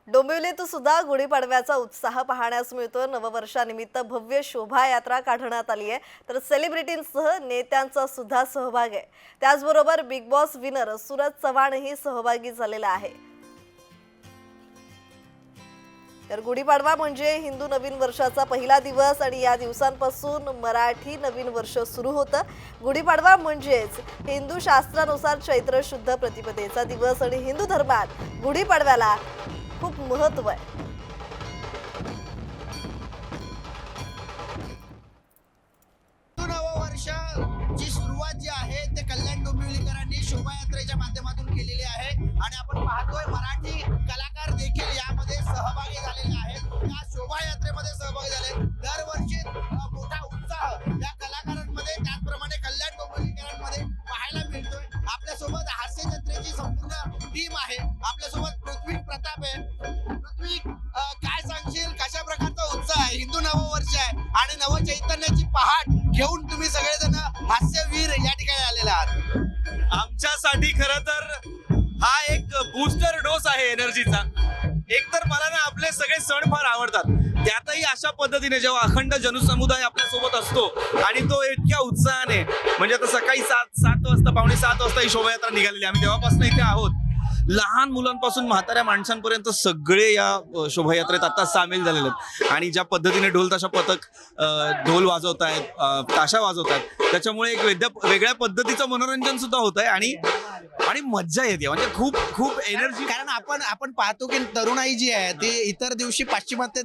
डोंबिवलीत सुद्धा गुढीपाडव्याचा उत्साह पाहण्यास मिळतो। नववर्षानिमित्त भव्य शोभायात्रा काढण्यात आली आहे, तर सेलिब्रिटींसह नेत्यांचा सुद्धा सहभाग आहे। त्याचबरोबर बिग बॉस विनर सूरज चव्हाणही सहभागी झालेला आहे। तर गुढीपाडवा म्हणजे हिंदू नवीन वर्षाचा पहिला दिवस आणि या दिवसांपासून मराठी नवीन वर्ष सुरू होतं। गुढीपाडवा म्हणजेच हिंदू शास्त्रानुसार चैत्र शुद्ध प्रतिपदेचा दिवस आणि हिंदू धर्मात गुढीपाडव्याला खूप महत्त्व आहे। वर्षाची सुरुवात जी आहे ते कल्याण डोंबिवलीकरांनी शोभायात्रेच्या माध्यमातून केलेली आहे आणि आपण पाहतोय मराठी कलाकार देखील यामध्ये सहभागी झालेले आहेत। या शोभायात्रेमध्ये सहभागी झाले। दरवर्षी मोठा उत्साह या कलाकारांमध्ये त्याचप्रमाणे कल्याण डोंबिवलीकरांमध्ये पाहायला मिळतोय। आपल्यासोबत हास्य जत्रेची संपूर्ण टीम आहे। आपल्यासोबत पृथ्वी प्रताप आहे। पृथ्वी, काय सांगशील, कशा प्रकारचा उत्साह आहे? हिंदू नववर्ष आहे आणि नवचैतन्याची पहाट घेऊन तुम्ही सगळेजण हास्यवीर या ठिकाणी आलेले आहात। आमच्यासाठी खरं तर हा एक बूस्टर डोस आहे एनर्जीचा। एकतर मला ना आपले सगळे सण फार आवडतात, त्यातही अशा पद्धतीने जेव्हा अखंड जनसमुदाय आपल्या सोबत असतो आणि तो इतक्या उत्साहाने, म्हणजे आता सकाळी 7 वाजता, पावणे 7 वाजता ही शोभायात्रा निघालेली, आम्ही तेव्हापासून इथे आहोत। लहान मुलांपासून म्हाताऱ्या माणसांपर्यंत सगळे या शोभायात्रेत आता सामील झालेले आहेत आणि ज्या पद्धतीने ढोल ताशा पथक ढोल वाजवत आहेत, ताशा वाजवत आहेत, त्याच्यामुळे एक वेगळ्या पद्धतीचं मनोरंजन सुद्धा होत आहे आणि मज्जा येते। म्हणजे खूप खूप एनर्जी, कारण आपण पाहतो की तरुणाई जी आहे ती इतर दिवशी पाश्चिमात्य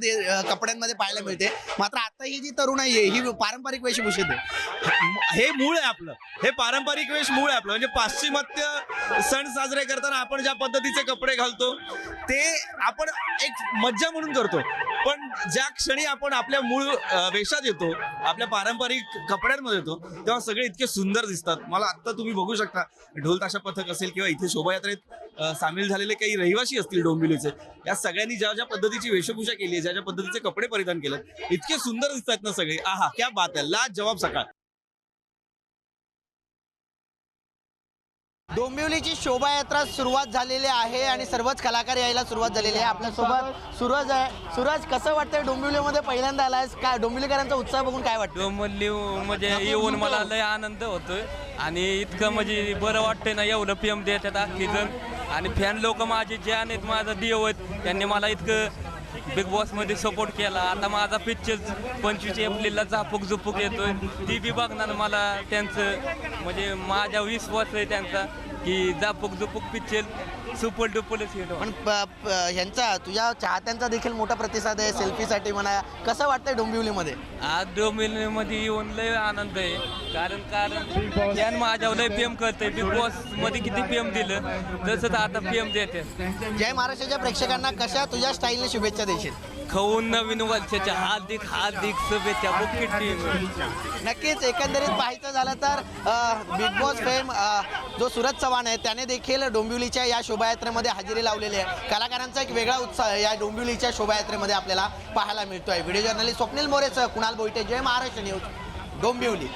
कपड्यांमध्ये पाहायला मिळते, मात्र आता ही जी तरुणाई आहे ही पारंपरिक वेशभूषेत आहे। हे मूळ आहे आपलं, हे पारंपरिक वेश मूळ आहे आपलं। म्हणजे पाश्चिमात्य सण साजरे करताना आपण ज्या पद्धतीचे कपडे घालतो ते आपण एक मज्जा म्हणून करतो, पण ज्या क्षणी आपण आपल्या मूळ वेशात येतो, आपल्या पारंपरिक कपड्यांमध्ये येतो, तेव्हा सगळे इतके सुंदर दिसतात। मला आता तुम्ही बघू शकता, ढोल ताशा पथक असेल किंवा इथे शोभायात्रेत सामील झालेले काही रहिवासी असतील डोंबिवलीचे, या सगळ्यांनी ज्या ज्या पद्धतीची वेशभूषा केली आहे, ज्या ज्या पद्धतीचे कपडे परिधान केले, इतके सुंदर दिसतात ना सगळे। आहा, क्या बात आहे, लाजवाब सकाळ। डोंबिवलीची शोभायात्रा सुरुवात झालेली आहे आणि सर्वच कलाकार यायला सुरुवात झालेली आहे। आपल्यासोबत सूरज आहे। सूरज, कसं वाटतंय डोंबिवलीमध्ये पहिल्यांदा आलायस? काय डोंबिवलीकरांचा उत्साह बघून काय वाटतं? डोंबिवली म्हणजे येऊन मला लय आनंद होतोय आणि इतकं म्हणजे बरं वाटतंय ना, एवढं प्रेम देतात अख्खी जण आणि फॅन लोक माझे जे आहेत, माझा देव आहेत, त्यांनी मला इतकं बिग बॉस मध्ये सपोर्ट केला। आता माझा पिक्चर 25 एप्रिलला झापूक झुपूक येतोय, ती बी बघणार मला। त्यांचं म्हणजे माझ्या विश्वास आहे त्यांचा की Zapuk Jhupuk picture super डुपरच hit पण ह्यांचा, तुझ्या चाहत्यांचा देखील मोठा प्रतिसाद आहे सेल्फीसाठी म्हणा। कसं वाटतंय डोंबिवलीमध्ये? आज डोंबिवलीमध्ये येऊन लय आनंद आहे, कारण फॅन माझ्यावर लय प्रेम करते। बिग बॉस मध्ये किती प्रेम दिलं तसंच आता प्रेम देते। जय महाराष्ट्राच्या प्रेक्षकांना कशा तुझ्या स्टाईलने शुभेच्छा देशील? खाऊन नवीन वर्षाच्या हार्दिक हार्दिक शुभेच्छा बुकी टीम। नक्कीच, एकंदरीत पाहायचं झालं तर बिग बॉस फेम जो सूरज चव्हाण आहे त्याने देखील डोंबिवलीच्या या शोभायात्रेमध्ये हजेरी लावलेली आहे। कलाकारांचा एक वेगळा उत्साह या डोंबिवलीच्या शोभायात्रेमध्ये आपल्याला पाहायला मिळतोय। व्हिडिओ जर्नलिस्ट स्वप्नील मोरेसह कुणाल बोईटे, जय महाराष्ट्र न्यूज, डोंबिवली।